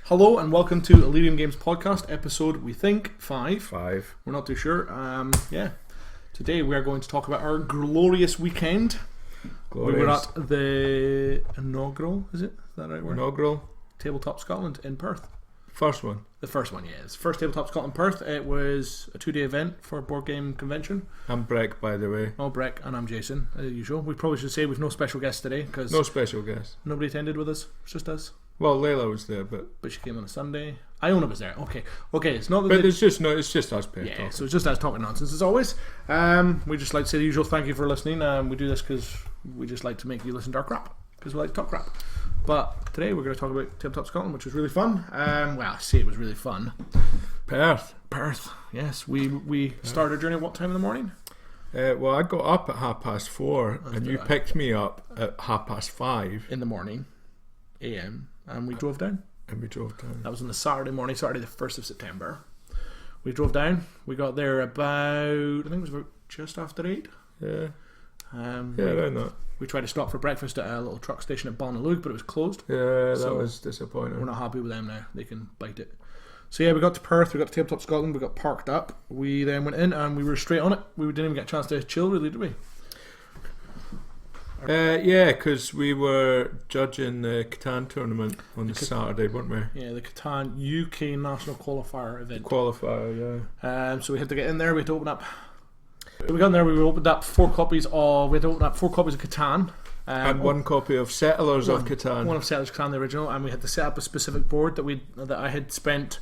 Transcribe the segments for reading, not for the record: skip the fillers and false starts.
Hello and welcome to Ellerium Games podcast, episode, we think, 5. We're not too sure. Today we are going to talk about our glorious weekend. We were at the inaugural, is that right word? Inaugural Tabletop Scotland in Perth. First one. The first one, yeah. It's the first Tabletop Scotland in Perth. It was a 2-day event for a board game convention. I'm Breck, by the way. Oh, Breck, and I'm Jason, as usual. We probably should say we've no special guests today, because no special guests. Nobody attended with us. It's just us. Well, Layla was there, but she came on a Sunday. Iona was there. Okay. It's not that. But it's just us talking. Yeah, so it's just us talking nonsense as always. We just like to say the usual thank you for listening. We do this because we just like to make you listen to our crap, because we like to talk crap. But today we're going to talk about Tabletop Scotland, which was really fun. I say it was really fun. Perth. Yes, we started our journey at what time in the morning? Well, I got up at 4:30, and you picked me up at 5:30 in the morning, AM, and we drove down. That was on the Saturday morning, Saturday the 1st of September. We drove down. We got there about, I think it was about just after 8. Yeah. Around that. We tried to stop for breakfast at a little truck station at Ballinaloog, but it was closed. Yeah, that was disappointing. We're not happy with them now. They can bite it. So yeah, we got to Perth, we got to Tabletop Scotland, we got parked up. We then went in and we were straight on it. We didn't even get a chance to chill, really, did we? Yeah, because we were judging the Catan tournament on the Saturday, weren't we? Yeah, the Catan UK National Qualifier event. Yeah. So we had to get in there. We had to open up. We got in there. We opened up 4 copies of. We had to open up 4 copies of Catan. And 1 copy of Settlers of Catan. One of Settlers of Catan, the original, and we had to set up a specific board that I had spent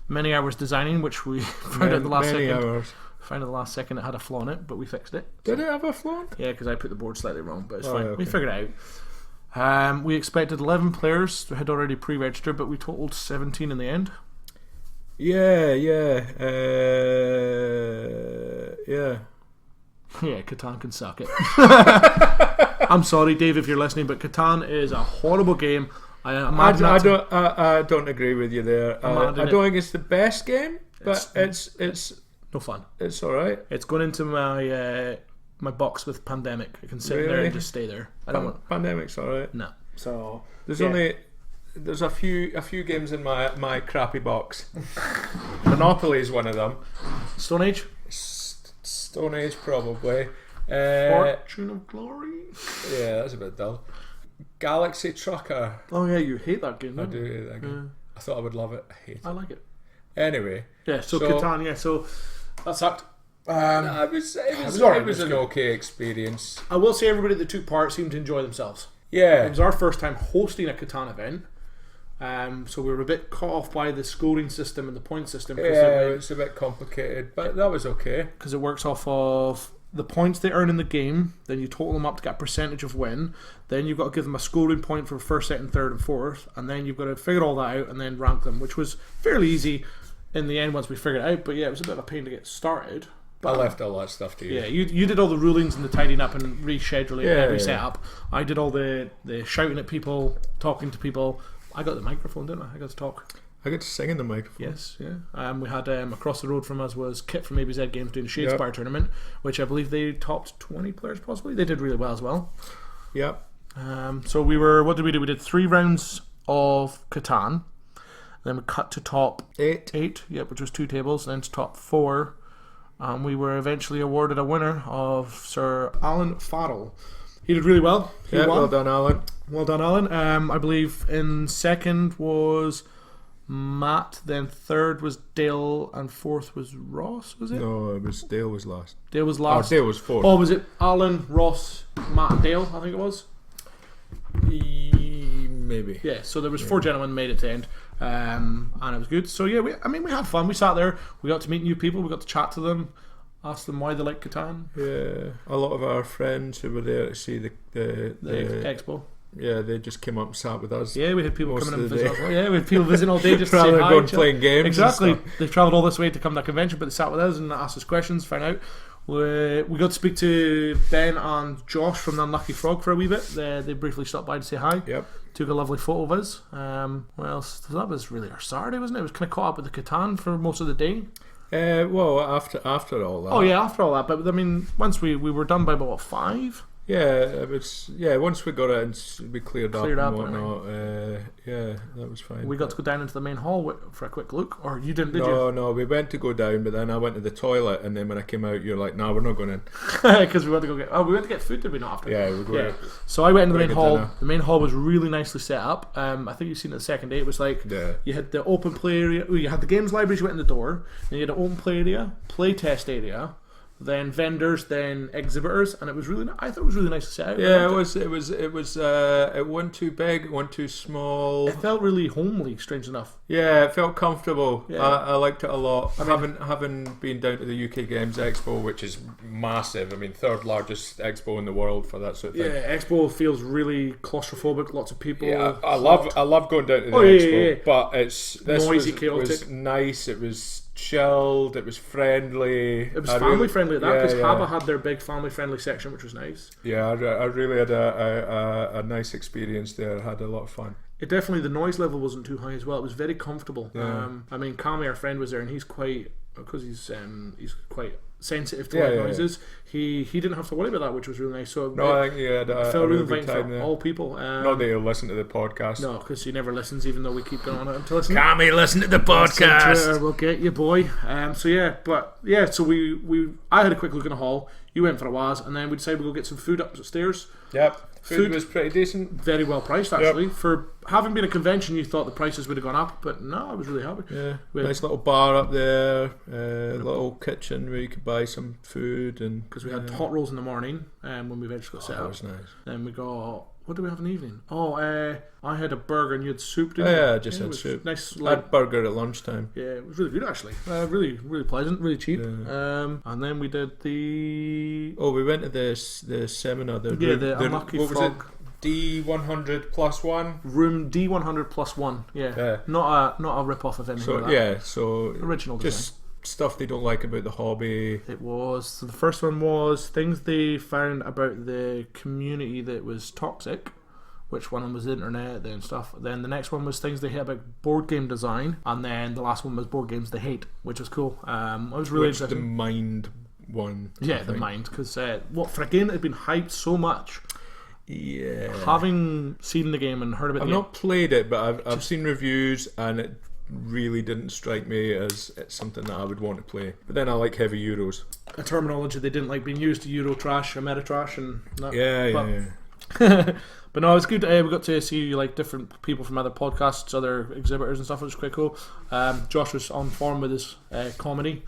many hours designing, which we found out at the last second. Found at the last second it had a flaw in it, but we fixed it. Did it have a flaw? Yeah, because I put the board slightly wrong, but it's fine. Okay. We figured it out. We expected 11 players. We had already pre-registered, but we totaled 17 in the end. Yeah. Yeah, Catan can suck it. I'm sorry, Dave, if you're listening, but Catan is a horrible game. I don't agree with you there. I don't think it's the best game, but it's no fun. It's alright. It's going into my box with Pandemic. I can sit in there and just stay there. I don't want Pandemic's alright. No. So there's a few games in my crappy box. Monopoly is one of them. Stone Age? Stone Age probably. Fortune of Glory? Yeah, that's a bit dull. Galaxy Trucker. Oh yeah, you hate that game, I don't you? do hate that game. I thought I would love it. I hate it. I like it. Anyway. Yeah, so Catan, yeah, so that sucked. It was an okay experience. I will say everybody that took part seemed to enjoy themselves. Yeah. It was our first time hosting a Catan event. So we were a bit caught off by the scoring system and the point system. It's a bit complicated, but that was okay. Because it works off of the points they earn in the game, then you total them up to get a percentage of win, then you've got to give them a scoring point for first, second, third and fourth, and then you've got to figure all that out and then rank them, which was fairly easy in the end once we figured it out, but yeah, it was a bit of a pain to get started. But I left all that stuff to you. Yeah, you did all the rulings and the tidying up and rescheduling and reset up. I did all the shouting at people, talking to people. I got the microphone, didn't I? I got to talk. I got to sing in the microphone. Yes, yeah. We had across the road from us was Kit from ABZ Games doing the Shadespire tournament, which I believe they topped 20 players possibly. They did really well as well. Yep. So what did we do? We did 3 rounds of Catan. Then we cut to top 8, which was 2 tables, and then to top 4. We were eventually awarded a winner of Sir Alan Farrell. He did really well. He won. Well done, Alan. Well done, Alan. I believe in second was Matt, then third was Dale, and fourth was Ross, was it? No, Dale was last. Dale was last. Dale was fourth. Oh, was it Alan, Ross, Matt and Dale, I think it was? Maybe. Yeah, so there was 4 gentlemen made it to end, and it was good. So yeah, we had fun. We sat there, we got to meet new people, we got to chat to them, ask them why they like Catan. Yeah, a lot of our friends who were there to see the expo. Yeah, they just came up and sat with us. Yeah, we had people coming in and visiting us. Yeah, we had people visiting all day just to say rather hi. than going playing games. Exactly. They travelled all this way to come to that convention, but they sat with us and asked us questions, found out. We got to speak to Ben and Josh from the Unlucky Frog for a wee bit. They briefly stopped by to say hi. Yep. Took a lovely photo of us. What else? So that was really our Saturday, wasn't it? It was kind of caught up with the Catan for most of the day. Well, after all that. Oh yeah, after all that. But I mean, once we were done by about 5. Yeah, it was. Yeah, once we got it and we cleared up and whatnot, yeah, that was fine. We got to go down into the main hall for a quick look, or you didn't? Did you? No, we went to go down, but then I went to the toilet, and then when I came out, you're like, "No, we're not going in," because we went to go get. Oh, we went to get food. Did we not? After? Yeah, we were. Yeah. So I went into the main hall. Dinner. The main hall was really nicely set up. I think you've seen it the second day. It was like you had the open play area. You had the games libraries. You went in the door. Then you had an open play area, play test area. Then vendors, then exhibitors, and it was really. I thought it was really nice to set out. Yeah, it was. It wasn't too big, it wasn't too small. It felt really homely, strange enough. Yeah, it felt comfortable. Yeah. I liked it a lot. Having been down to the UK Games Expo, which is massive. I mean, third largest expo in the world for that sort of thing. Yeah, Expo feels really claustrophobic. Lots of people. Yeah, I love going down to the expo, yeah. But this noisy, was chaotic. Nice. It was chilled. It was friendly. It was family friendly at that, because yeah. Haba had their big family friendly section, which was nice. Yeah, I really had a nice experience there. I had a lot of fun. It definitely, the noise level wasn't too high as well. It was very comfortable. Yeah. I mean, Kami, our friend, was there, and he's quite, because he's quite sensitive to loud noises. He didn't have to worry about that, which was really nice. So I think he had a felt really good inviting time for there. all people. Not that he'll listen to the podcast. No, because he never listens, even though we keep going on it to listen. Kami, listen to the podcast. Twitter, we'll get you, boy. So I had a quick look in the hall. You went for a while, and then we decided we'd go get some food upstairs. Yep. Food was pretty decent. Very well priced, actually. Yep. For having been a convention, you thought the prices would have gone up, but no, I was really happy. Yeah, nice little bar up there, little kitchen where you could buy some food, and because we had hot rolls in the morning, when we eventually got set up. That was nice. Then we got, what do we have in the evening? I had a burger and you had soup. Didn't you? Yeah, I just had soup. Nice, I had burger at lunchtime. Yeah, it was really good actually. Really, really pleasant, really cheap. Yeah. And then we did the. Oh, we went to the seminar. The Unlucky Frog. D100 plus one. Room D100 plus one. Yeah. Not a rip off of anything. Like that. Yeah. So original design. Just stuff they don't like about the hobby. It was. So the first one was things they found about the community that was toxic, which one was the internet and stuff. Then the next one was things they hate about board game design, and then the last one was board games they hate, which was cool. I was really interested. The Mind one. Yeah, the Mind, because for a game that had been hyped so much. Yeah. Having seen the game and heard about I've not played it, but I've seen reviews, and it really didn't strike me as it's something that I would want to play. But then I like heavy Euros. A terminology they didn't like being used, Euro trash or meta trash, and that. Yeah. But no, it's good. We got to see like different people from other podcasts, other exhibitors and stuff. It was quite cool. Josh was on form with his comedy.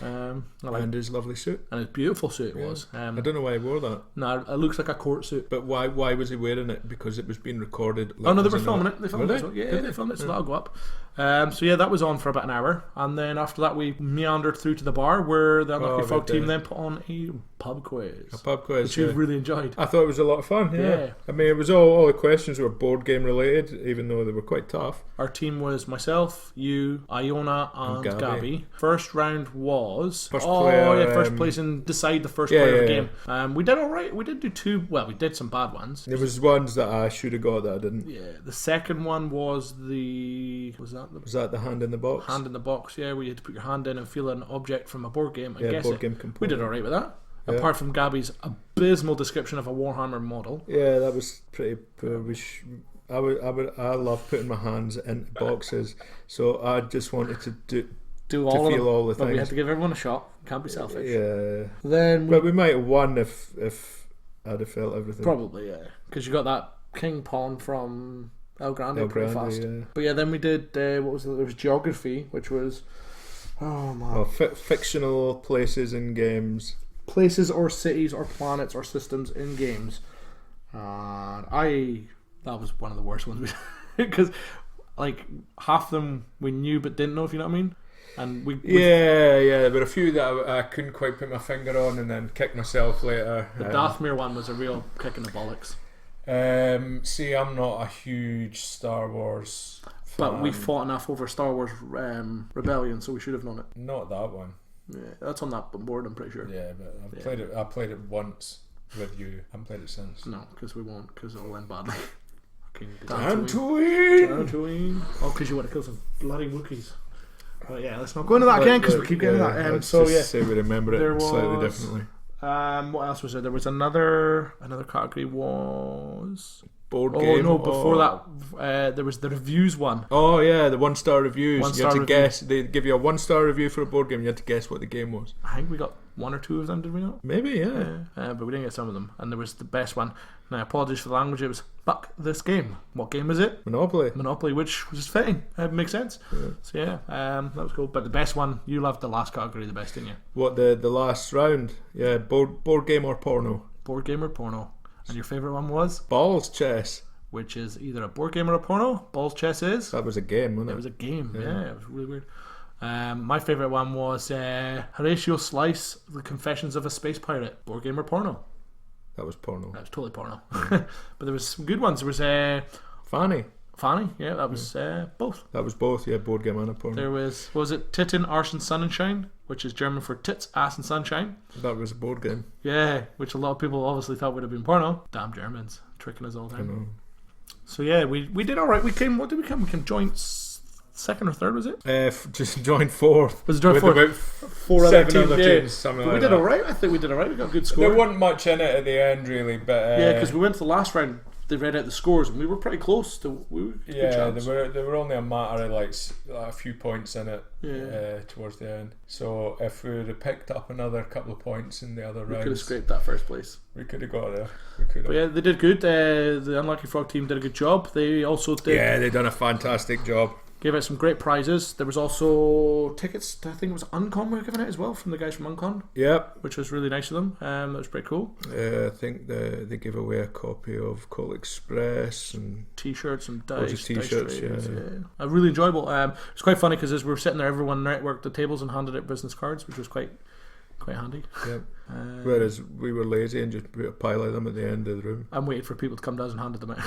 And his lovely suit. And his beautiful suit was. I don't know why he wore that. No, it looks like a court suit. But why was he wearing it? Because it was being recorded. Oh no, they were filming it. They filmed it. Yeah, they filmed it, so that'll go up. That was on for about an hour, and then after that we meandered through to the bar where the Unlucky Frog team then put on a pub quiz. Which you really enjoyed. I thought it was a lot of fun. Yeah. I mean, it was all the questions were board game related, even though they were quite tough. Our team was myself, you, Iona, and Gabby. First round was first place and decide the first player of the game. We did all right. We did do two. Well, we did some bad ones. There was ones that I should have got that I didn't. Yeah. The second one was Was that the hand in the box? Hand in the box, yeah, where you had to put your hand in and feel an object from a board game. Game component. We did alright with that. Yeah. Apart from Gabby's abysmal description of a Warhammer model. Yeah, that was pretty poor. I love putting my hands in boxes, so I just wanted to feel all the things. But we had to give everyone a shot. Can't be selfish. Yeah. But we might have won if I'd have felt everything. Probably, yeah, because you got that king pawn from El Grande pretty fast. Yeah. But then we did there was geography, which was fictional places in games, places or cities or planets or systems in games. That was one of the worst ones because like half them we knew but didn't know, if you know what I mean. And there were a few that I couldn't quite put my finger on, and then kicked myself later. The Dathomir one was a real kick in the bollocks. See, I'm not a huge Star Wars fan. But we fought enough over Star Wars Rebellion, so we should have known it. Not that one. Yeah, that's on that board, I'm pretty sure. Yeah, but I played it once with you. I haven't played it since. No, because we won't, because it'll end badly. Tatooine! Oh, because you want to kill some bloody Wookiees. But yeah, let's not go into that again, because we keep getting that. Say we remember it slightly differently. What else was there? There was another category was board game. Oh no! Before that, there was the reviews one. Oh yeah, the 1-star reviews. You had to review. guess. They give you a 1-star review for a board game. You had to guess what the game was. I think we got 1 or 2 of them. Did we not? Maybe, yeah. But we didn't get some of them. And there was the best one. Now, apologies for the language. It was "fuck this game." What game is it? Monopoly, which was fitting. It makes sense. Yeah. So yeah, that was cool. But the best one, you loved the last category the best, didn't you? What the last round? Yeah, board game or porno. Board game or porno. And your favourite one was? Balls chess. Which is either a board game or a porno. Balls chess is. That was a game, wasn't it? It was a game, yeah. It was really weird. My favourite one was Horatio Slice, The Confessions of a Space Pirate. Board game or porno? That was porno. That was totally porno. But there was some good ones. There was Fanny, yeah, that was both. That was both, yeah, board game and a porno. There was it Titten, Arse and Sonnenschein, which is German for tits, ass and sunshine. That was a board game. Yeah, which a lot of people obviously thought would have been porno. Damn Germans, tricking us all the time. So yeah, we did all right. We came. What did we come? We came joint second or third, was it? Just joined fourth. Was it joint fourth? With about 4 7 other other teams. teams, something But like we did that. all right. I think we did all right. We got a good score. There wasn't much in it at the end, really, but yeah, because we went to the last round. They read out the scores, and we were pretty close to. Yeah, there were only a matter of like a few points in it towards the end. So if we would have picked up another couple of points in the other rounds, we could have scraped that first place. We could have got there. We could have. But yeah, they did good. The Unlucky Frog team did a good job. They also did. Yeah, they done a fantastic job. Gave out some great prizes. There was also tickets to, I think it was Uncon we were giving out as well from the guys from Uncon. Yep. Which was really nice of them. That was pretty cool. I think they gave away a copy of Colt Express and T-shirts and dice. T-shirts, dice yeah. Really enjoyable. It's quite funny because as we were sitting there, everyone networked the tables and handed out business cards, which was quite handy. Yep. Whereas we were lazy and just put a pile of them at the end of the room. I'm waiting for people to come down and handed them out.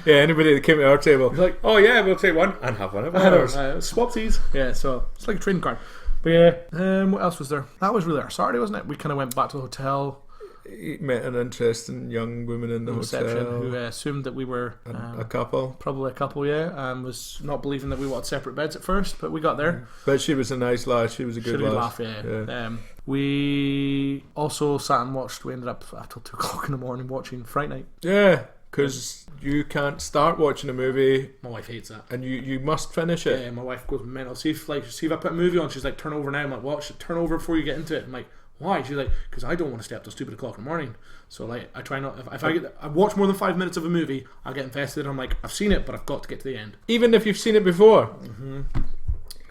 Yeah, anybody that came to our table, like, oh yeah, we'll take one and have one of ours. Swapsies. Yeah, so it's like a trading card. But yeah, what else was there? That was really our Saturday, wasn't it? We kind of went back to the hotel. He met an interesting young woman in the reception hotel who assumed that we were a couple. Probably a couple, yeah. And was not believing that we wanted separate beds at first, but we got there. But she was a nice lass. She was a good lass. Yeah. We also sat and watched. We ended up until 2 o'clock in the morning watching Fright Night. Yeah. Because you can't start watching a movie. My wife hates that. And you must finish it. Yeah, my wife goes mental. See if I put a movie on, she's like, turn over now. I'm like, watch it, turn over before you get into it. I'm like, why? She's like, because I don't want to stay up till stupid o'clock in the morning. So like, I try not. If I watch more than 5 minutes of a movie, I get invested. I'm like, I've seen it, but I've got to get to the end. Even if you've seen it before. Mm-hmm.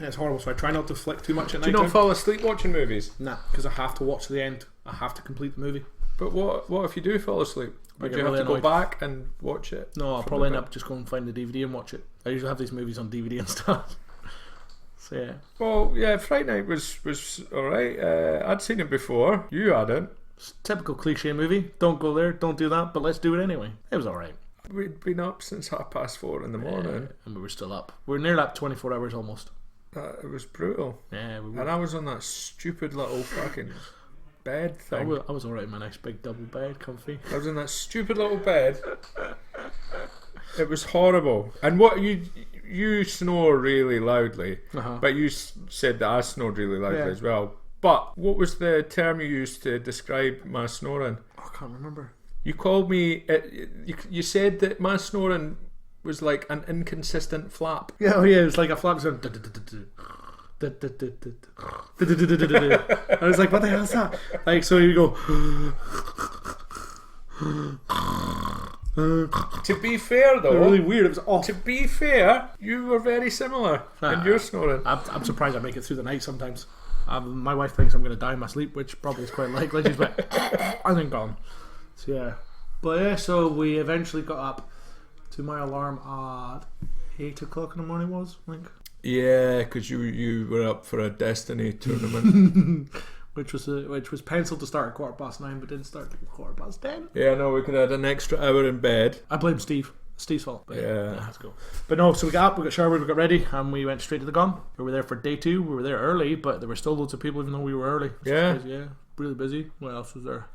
Yeah, it's horrible. So I try not to flick too much at night. Do you not fall asleep watching movies? Nah, because I have to watch to the end. I have to complete the movie. But what if you do fall asleep? Would you have to go back and watch it? No, I'll probably end up just going and find the DVD and watch it. I usually have these movies on DVD and stuff. So yeah. Well, yeah, Fright Night was alright. I'd seen it before. You hadn't. It's a typical cliche movie. Don't go there, don't do that, but let's do it anyway. It was alright. We'd been up since 4:30 in the morning. And we were still up. We were nearly up 24 hours almost. It was brutal. Yeah, we were. And I was on that stupid little fucking bed thing. I was alright in my nice big double bed, comfy. I was in that stupid little bed. It was horrible. And what you snore really loudly, but you said that I snored really loudly as well. But what was the term you used to describe my snoring? I can't remember. You called me. You said that my snoring was like an inconsistent flap. Yeah, it was like a flap sound. I was like, what the hell is that? Like, so you go. To be fair though, really weird. It was awful. To be fair, you were very similar in your snoring. I'm surprised I make it through the night sometimes. My wife thinks I'm going to die in my sleep, which probably is quite likely. She's like, I think gone. So yeah, but yeah, so we eventually got up to my alarm at 8 o'clock in the morning. Was I think. Yeah, because you were up for a Destiny tournament. which was penciled to start at 9:15, but didn't start at 10:15. Yeah, no, we could have had an extra hour in bed. I blame Steve. Steve's fault. But yeah, let's go. But no, so we got up, we got showered, we got ready, and we went straight to the gun. We were there for day 2. We were there early, but there were still loads of people, even though we were early. Yeah. Yeah. really busy. What else was there?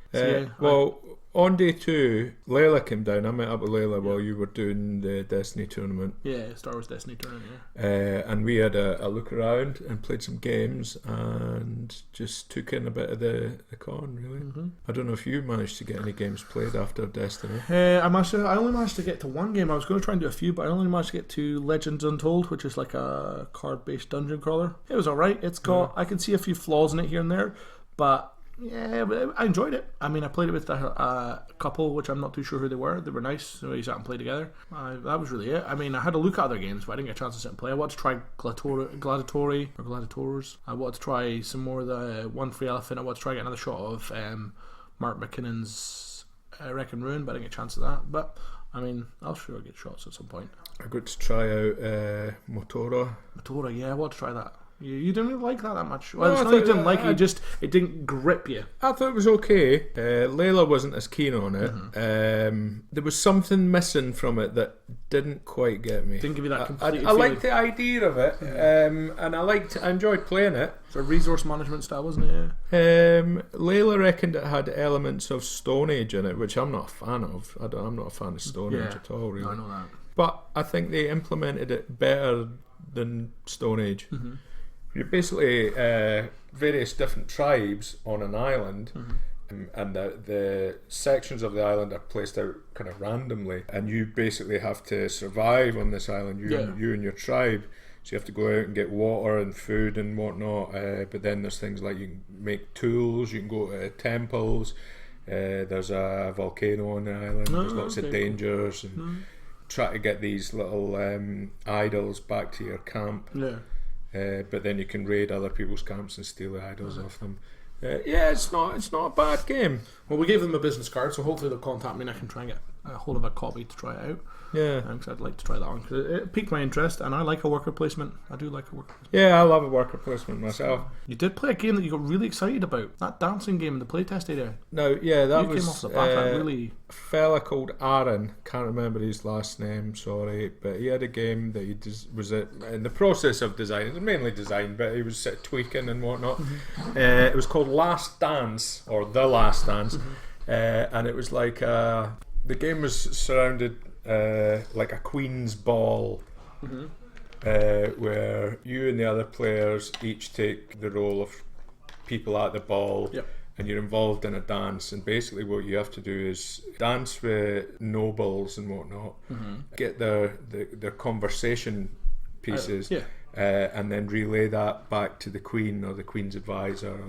On day 2, Layla came down. I met up with Layla while you were doing the Destiny tournament. Yeah, Star Wars Destiny tournament, and we had a look around and played some games and just took in a bit of the con, really. Mm-hmm. I don't know if you managed to get any games played after Destiny. I only managed to get to one game. I was going to try and do a few, but I only managed to get to Legends Untold, which is like a card-based dungeon crawler. It was alright. It's got... I can see a few flaws in it here and there, but... Yeah, but I enjoyed it. I mean, I played it with a couple, which I'm not too sure who they were. They were nice, so we sat and played together. That was really it. I mean, I had a look at other games, but I didn't get a chance to sit and play. I wanted to try Gladiators. I wanted to try some more of the One Free Elephant. I wanted to try get another shot of Mark McKinnon's Wreck and Ruin, but I didn't get a chance of that. But, I mean, I'll sure get shots at some point. I got to try out Motora. Motora, yeah, I want to try that. You didn't really like that much. Well, it's not you didn't like it, it didn't grip you. I thought it was okay. Layla wasn't as keen on it. Mm-hmm. There was something missing from it that didn't quite get me. Didn't give you that complete I liked the idea of it, and I enjoyed playing it. It's a resource management style, wasn't it? Layla reckoned it had elements of Stone Age in it, which I'm not a fan of. I'm not a fan of Stone Age at all, really. I know that. But I think they implemented it better than Stone Age. Mm-hmm. You're basically various different tribes on an island, and the sections of the island are placed out kind of randomly, and you basically have to survive on this island, you and your tribe. So you have to go out and get water and food and whatnot, but then there's things like you can make tools, you can go to temples, there's a volcano on the island, there's lots of dangers, and try to get these little idols back to your camp. But then you can raid other people's camps and steal the idols off them. It's not a bad game. Well, we gave them a business card, so hopefully they'll contact me and I can try and get a hold of a copy to try it out. Yeah, because I'd like to try that one because it piqued my interest, and I like a worker placement. I do like a worker placement. Yeah, I love a worker placement myself. You did play a game that you got really excited about, that dancing game in the playtest area. No, yeah, that you was came off the back that really. A fella called Aaron, can't remember his last name, sorry, but he had a game that he was in the process of design. It was mainly design, but he was tweaking and whatnot. Mm-hmm. It was called Last Dance, or The Last Dance, and it was like the game was surrounded like a queen's ball, where you and the other players each take the role of people at the ball. Yep. And you're involved in a dance, and basically what you have to do is dance with nobles and whatnot, get their conversation pieces, and then relay that back to the queen or the queen's advisor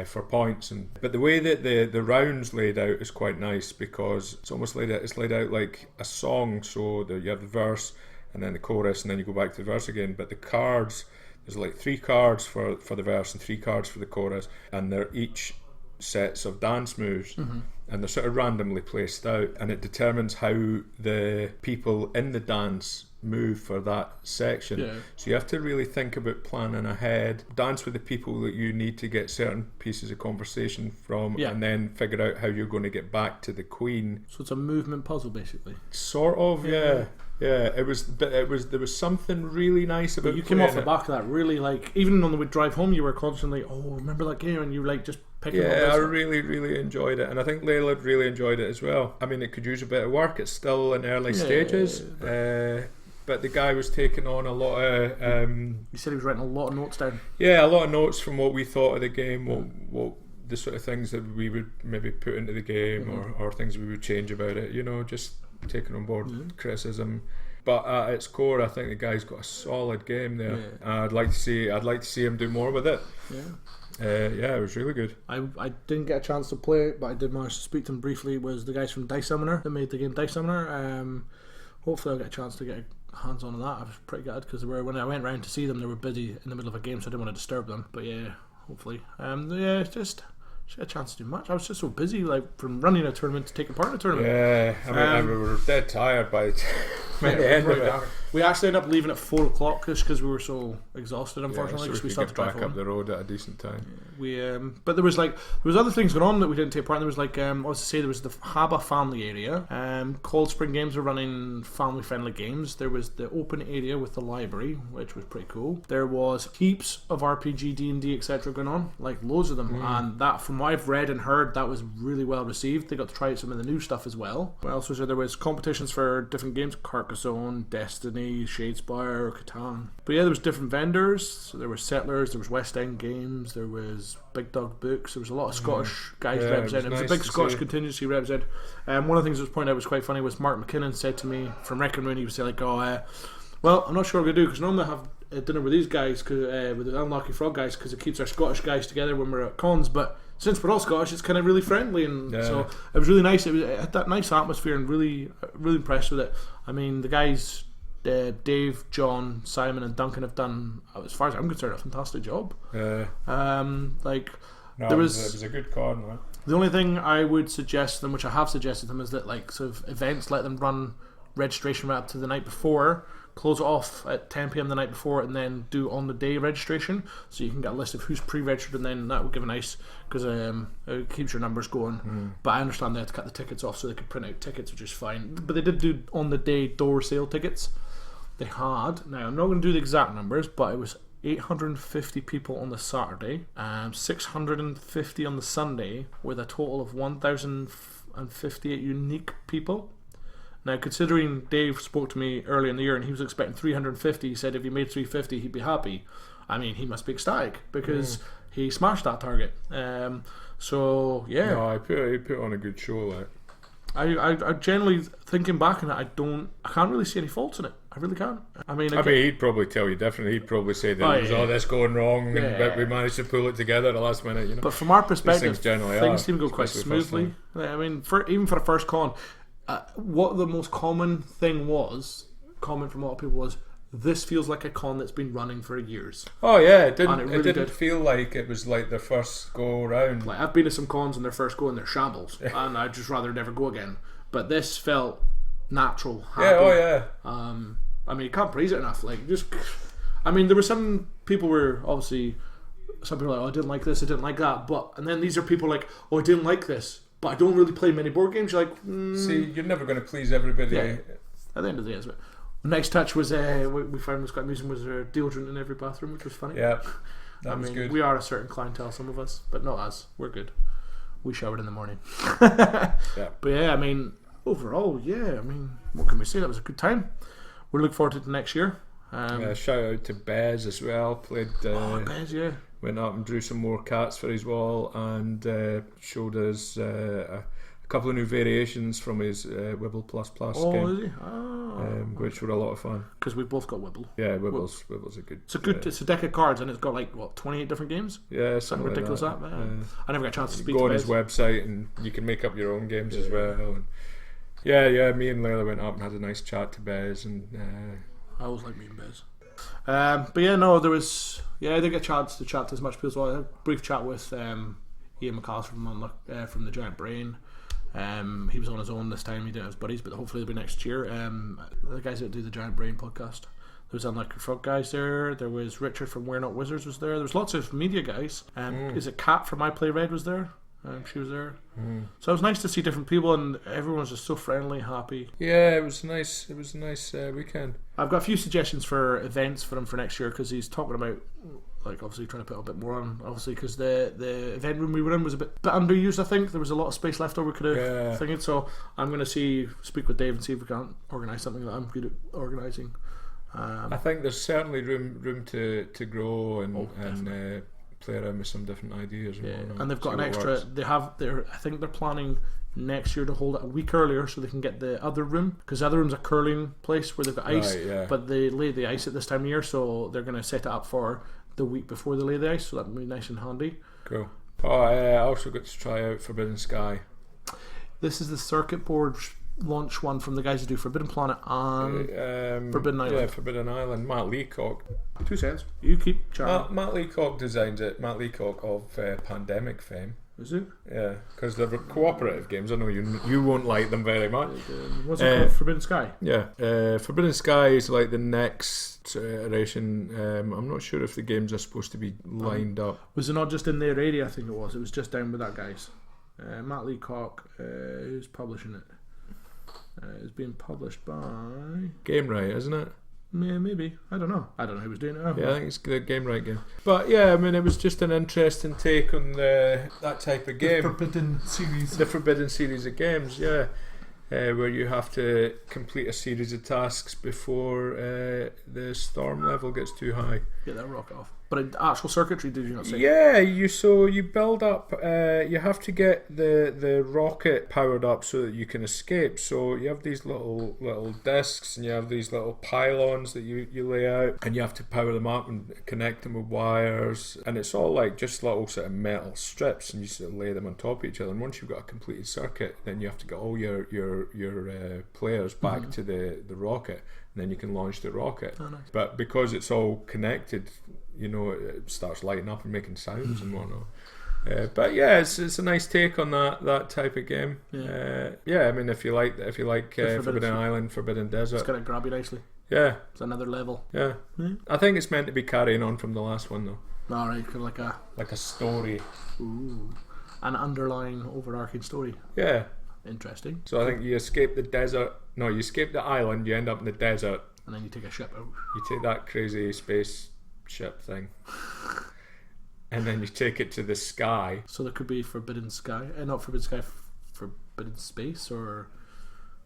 for points. But the way that the rounds laid out is quite nice, because it's almost laid out like a song. So you have the verse and then the chorus, and then you go back to the verse again. But the cards, there's like 3 cards for the verse and 3 cards for the chorus, and they're each sets of dance moves, and they're sort of randomly placed out, and it determines how the people in the dance move for that section. So you have to really think about planning ahead, dance with the people that you need to get certain pieces of conversation from, and then figure out how you're going to get back to the queen. So it's a movement puzzle, basically. Sort of, yeah. There was something really nice about. You came off the back of that, really, like, even on the drive home, you were constantly, remember that game, and you were like just picking up. Yeah, I really enjoyed it, and I think Layla really enjoyed it as well. I mean, it could use a bit of work. It's still in early stages, but the guy was taking on a lot of. You said he was writing a lot of notes down. Yeah, a lot of notes from what we thought of the game, what the sort of things that we would maybe put into the game, or things we would change about it. Just taking on board criticism. But at its core, I think the guy's got a solid game there. I'd like to see him do more with it. It was really good. I didn't get a chance to play it, but I did manage to speak to them briefly. It was the guys from Dice Summoner that made the game Dice Summoner. Hopefully I'll get a chance to get hands on that. I was pretty good, because when I went round to see them, they were busy in the middle of a game, so I didn't want to disturb them. But hopefully. Just a chance to do much. I was just so busy, like, from running a tournament to taking part in a tournament. Yeah, I mean, we were dead tired by the at the end of it. We actually ended up leaving at 4 o'clock just because we were so exhausted, unfortunately, because so we could started to get drive back home. up the road at a decent time. But there was other things going on that we didn't take part in. There was I was to say, there was the Haba family area. Cold Spring Games were running family friendly games. There was the open area with the library, which was pretty cool. There was heaps of RPG, D&D, etc. going on, like loads of them, and that, from what I've read and heard, that was really well received. They got to try some of the new stuff as well. What else was there? There was competitions for different games: Carcassonne, Destiny, Shadespire, Catan. But yeah, there was different vendors. So there were Settlers, there was West End Games, there was Big Dog Books. There was a lot of Scottish guys represented. It was a big Scottish contingency represented. One of the things that was pointed out was quite funny was Mark McKinnon said to me from Wrecking Room, he was like, well, I'm not sure what we're going to do, because normally I have a dinner with these guys, with the Unlucky Frog guys, because it keeps our Scottish guys together when we're at cons, but since we're all Scottish, it's kind of really friendly, and so it was really nice. It had that nice atmosphere, and really impressed with it. I mean, the guys, Dave, John, Simon and Duncan have done, as far as I'm concerned, a fantastic job. It was a good con, man. The only thing I would suggest them, which I have suggested them, is that sort of events, let them run registration right up to the night before, close it off at 10 p.m. the night before, and then do on the day registration, so you can get a list of who's pre-registered, and then that will give a nice, because it keeps your numbers going. But I understand they had to cut the tickets off so they could print out tickets, which is fine. But they did do on the day door sale tickets. They had, now I'm not going to do the exact numbers, but it was 850 people on the Saturday, 650 on the Sunday, with a total of 1,058 unique people. Now, considering Dave spoke to me earlier in the year and he was expecting 350, he said if he made 350 he'd be happy. I mean, he must be ecstatic because he smashed that target. So yeah, no, he put on a good show. I generally, thinking back on it, I can't really see any faults in it. I really can't. I mean, he'd probably tell you differently. He'd probably say that there was all this going wrong, but we managed to pull it together at the last minute. You know. But from our perspective, things seem to go quite smoothly. I mean, even for the first con, what the most common thing was, comment from a lot of people was, this feels like a con that's been running for years. Oh yeah, it didn't. It didn't feel like it was like their first go around. Like, I've been to some cons and their first go and they're shambles, and I'd just rather never go again. But this felt natural, happy. Yeah, oh yeah. I mean, you can't praise it enough. There were some people were obviously, some people were like, oh, I didn't like this, I didn't like that, and then these are people like, oh, I didn't like this, but I don't really play many board games. You're like, see, you're never going to please everybody. Yeah. At the end of the day, isn't it? Next touch was we found was quite amusing was deodorant in every bathroom, which was funny. Yeah, that was good. We are a certain clientele, some of us, but not us. We're good. We showered in the morning. Yeah. But yeah, I mean, overall, yeah, I mean, what can we say? That was a good time. We're looking forward to the next year. Shout out to Bez as well. Played. Bez, yeah. Went up and drew some more cats for his wall and showed us a couple of new variations from his Wibble Plus Plus game. Oh, is he? Which were a lot of fun. Because we've both got Wibble. Yeah, Wibble's a good. It's a deck of cards and it's got 28 different games. Yeah, something ridiculous like that. I never got a chance to speak. Go to on Bez. his website and you can make up your own games as well. And me and Layla went up and had a nice chat to Bez and. I always like meeting Bez. But yeah, no, there was. Yeah, I did get a chance to chat to as much people as well. I had a brief chat with Ian McAllister from the Giant Brain. He was on his own this time. He didn't have his buddies, but hopefully it'll be next year. The guys that do the Giant Brain podcast. There was Unlucky Frog guys there. There was Richard from We're Not Wizards was there. There was lots of media guys. Is it Kat from I Play Red was there? She was there. So it was nice to see different people, and everyone was just so friendly, happy. Yeah, it was nice. It was a nice weekend. I've got a few suggestions for events for him for next year, because he's talking about obviously trying to put a bit more on, obviously, because the event room we were in was a bit underused. I think there was a lot of space left over. We could have thinking. So I'm going to speak with Dave and see if we can organise something that I'm good at organising. I think there's certainly room to grow and play around with some different ideas. And they've got an extra. I think they're planning next year to hold it a week earlier so they can get the other room, because the other room's a curling place where they've got ice, but they lay the ice at this time of year, so they're going to set it up for the week before they lay the ice, so that'll be nice and handy. Cool. I also got to try out Forbidden Sky. This is the circuit board launch one from the guys who do Forbidden Planet and Forbidden Island. Yeah, Forbidden Island. Matt Leacock. 2 cents. You keep chatting. Matt Leacock designed it. Matt Leacock of Pandemic fame. Is it? Yeah, because they're cooperative games. I know you won't like them very much. What's it called? Forbidden Sky? Yeah. Forbidden Sky is like the next iteration. I'm not sure if the games are supposed to be lined up. Was it not just in their area? I think it was. It was just down with that guy's. Matt Leacock, who's publishing it. It's being published by Game Right, isn't it? Yeah, maybe. I don't know who was doing it. Yeah, I think it's the Game Right game. But yeah, I mean, it was just an interesting take on that type of game. The Forbidden series. The Forbidden series of games, yeah. Where you have to complete a series of tasks before the storm level gets too high. Get that rock off. But in actual circuitry, did you not say? Yeah, you build up. You have to get the rocket powered up so that you can escape. So you have these little discs, and you have these little pylons that you lay out, and you have to power them up and connect them with wires. And it's all like just little sort of metal strips, and you sort of lay them on top of each other. And once you've got a completed circuit, then you have to get all your players back to the rocket, and then you can launch the rocket. Oh, nice. But because it's all connected, you know, it starts lighting up and making sounds and whatnot. But yeah, it's a nice take on that type of game. Yeah, I mean, if you like Forbidden Island, Forbidden Desert, it's gonna grab you nicely. Yeah, it's another level. Yeah. I think it's meant to be carrying on from the last one though. Alright, kind of like a story. Ooh, an underlying overarching story. Yeah. Interesting. So I think you escape the desert. No, you escape the island. You end up in the desert, and then you take a ship out. You take that crazy space ship thing, and then you take it to the sky. So there could be Forbidden Sky, not Forbidden Sky, Forbidden Space, or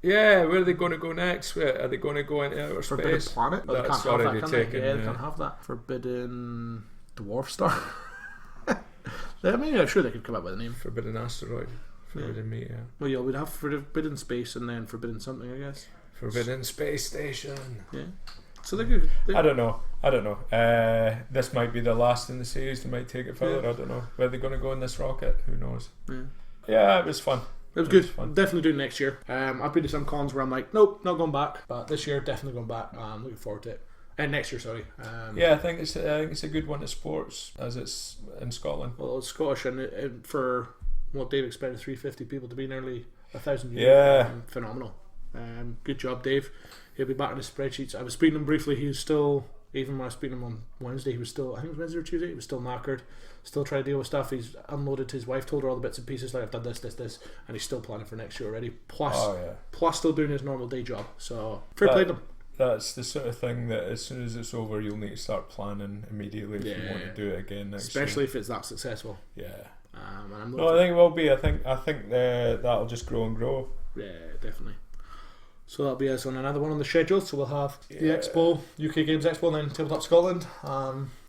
yeah, where are they going to go next? Are they going to go into outer Forbidden space? Planet? Oh, That's already taken. Yeah, they can't have that. Forbidden Dwarf Star. I mean, I'm sure they could come up with a name. Forbidden Asteroid. Forbidden Meat, yeah. Well, yeah, we'd have Forbidden Space and then Forbidden something, I guess. Forbidden Space Station. Yeah. So they could. I don't know. This might be the last in the series. They might take it further. Yeah. I don't know. Where they're going to go in this rocket? Who knows? Yeah, it was fun. It was good. Definitely doing next year. I've been to some cons where I'm like, nope, not going back. But this year, definitely going back. I'm looking forward to it. And next year, sorry. Yeah, I think it's a good one to sports as it's in Scotland. Well, it's Scottish, and for what Dave expected 350 people to be nearly 1,000. Yeah, phenomenal. Good job, Dave. He'll be back in his spreadsheets. I was speaking to him briefly. He was still, even when I was speaking to him on Wednesday, he was still, I think it was Wednesday or Tuesday, he was still knackered, still trying to deal with stuff. He's unloaded his wife, told her all the bits and pieces, like I've done this, and he's still planning for next year already. Plus still doing his normal day job. So fair play to him. That's the sort of thing that as soon as it's over, you'll need to start planning immediately if you want to do it again next year. Especially if it's that successful. Yeah. I think it will be. I think that'll just grow and grow. Yeah, definitely. So that'll be us on another one on the schedule. So we'll have the Expo, UK Games Expo, and then Tabletop Scotland.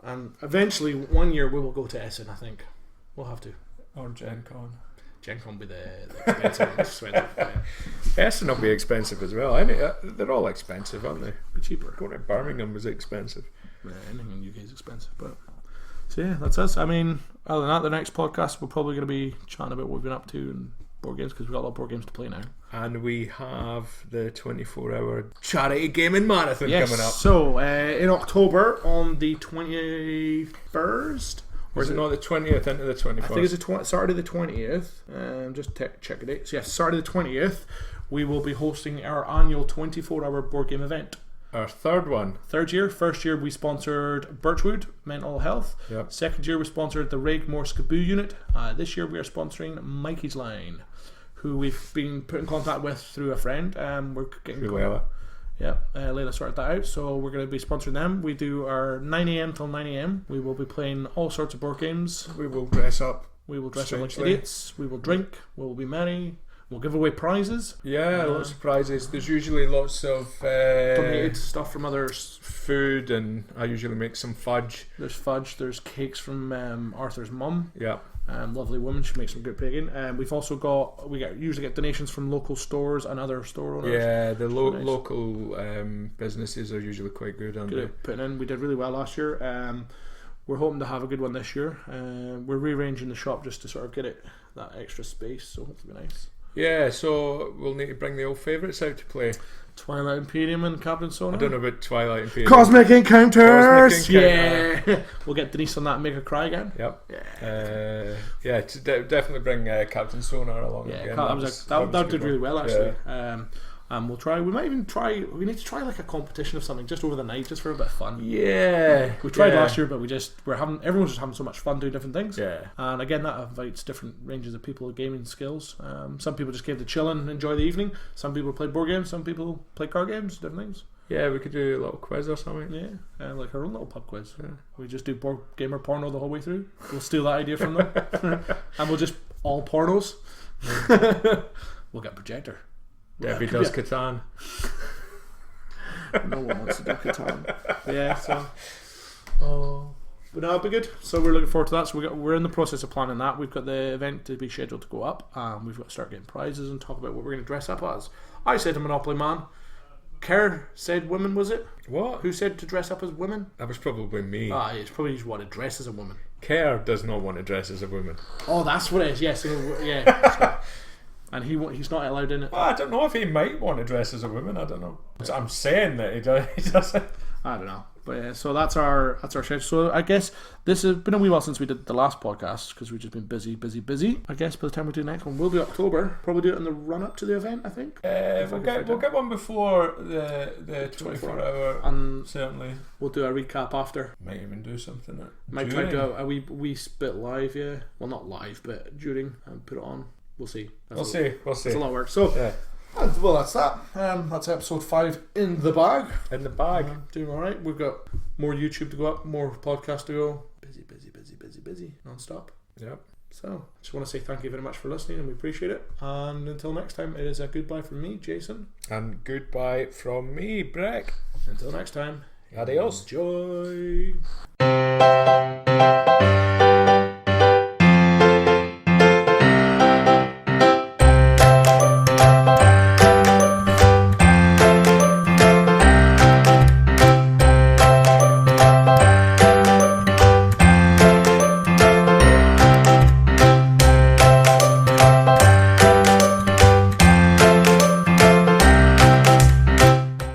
And eventually, one year we will go to Essen. I think we'll have to. Or Gen Con. Gen Con will be the expensive. Essen will be expensive as well. I mean, they're all expensive, aren't they? Be cheaper. Going to Birmingham was expensive. Yeah, anything in the UK is expensive, but. So yeah, that's us. I mean, other than that, the next podcast we're probably going to be chatting about what we've been up to and board games, because we've got a lot of board games to play now. And we have the 24-hour charity gaming marathon coming up. So in October on the 21st. Or is it not the 20th into the 21st? I think it's Saturday the 20th. Just check the dates. Yes, Saturday the 20th. We will be hosting our annual 24-hour board game event. Our third one. Third year. First year we sponsored Birchwood Mental Health. Yep. Second year we sponsored the Regmore Skaboo Unit. This year we are sponsoring Mikey's Line, who we've been put in contact with through a friend. We're getting Layla. Yeah, Layla sorted that out. So we're going to be sponsoring them. We do our 9 a.m. till 9 a.m. We will be playing all sorts of board games. We will dress up. We will dress up like idiots. We will drink. We will be merry. We'll give away prizes. Yeah, lots of prizes. There's usually lots of donated stuff from others. Food, and I usually make some fudge. There's fudge. There's cakes from Arthur's mum. Yeah. Lovely woman. She makes some good baking. We've also got usually get donations from local stores and other store owners. Yeah, the local businesses are usually quite good, aren't they? Putting in. We did really well last year. We're hoping to have a good one this year. We're rearranging the shop just to sort of get it that extra space. So hopefully nice. Yeah, so we'll need to bring the old favourites out to play. Twilight Imperium and Captain Sonar. I don't know about Twilight Imperium. Cosmic Encounters! Cosmic Encounter. Yeah! We'll get Denise on that and make her cry again. Yep. Yeah. Definitely bring Captain Sonar along again. That did really well, actually. Yeah. And we'll try. We might even try. We need to try like a competition of something just over the night, just for a bit of fun. Yeah, we tried last year, but everyone's just having so much fun doing different things. Yeah, and again, that invites different ranges of people with gaming skills. Some people just came to chill and enjoy the evening. Some people play board games. Some people play card games. Different things. Yeah, we could do a little quiz or something. Yeah, like our own little pub quiz. Yeah. We just do board gamer porno the whole way through. We'll steal that idea from them, and we'll just all pornos. We'll get a projector. Debbie does Catan. No one wants to do Catan. Yeah, so. But no, it'll be good. So we're looking forward to that. So we're in the process of planning that. We've got the event to be scheduled to go up. We've got to start getting prizes and talk about what we're going to dress up as. I said to Monopoly Man. Kerr said women, was it? What? Who said to dress up as women? That was probably me. It's probably just want to dress as a woman. Kerr does not want to dress as a woman. Oh, that's what it is. Yes. Yeah. And he's not allowed in it. Well, I don't know if he might want to dress as a woman. I don't know. I'm saying that he doesn't. I don't know. But yeah, so that's our schedule. So I guess this has been a wee while since we did the last podcast because we've just been busy. I guess by the time we do the next one, we'll be October. Probably do it in the run up to the event. I think. We'll get one before the 24-hour, and certainly we'll do a recap after. Might even do something. Might try to do a wee bit live. Yeah, well, not live, but during and put it on. We'll see. We'll see. It's a lot of work. So, well, that's that. That's episode 5 in the bag. Doing all right. We've got more YouTube to go up, more podcasts to go. Busy, non-stop. Yep. So, just want to say thank you very much for listening, and we appreciate it. And until next time, it is a goodbye from me, Jason. And goodbye from me, Breck. Until next time. Adios. Enjoy.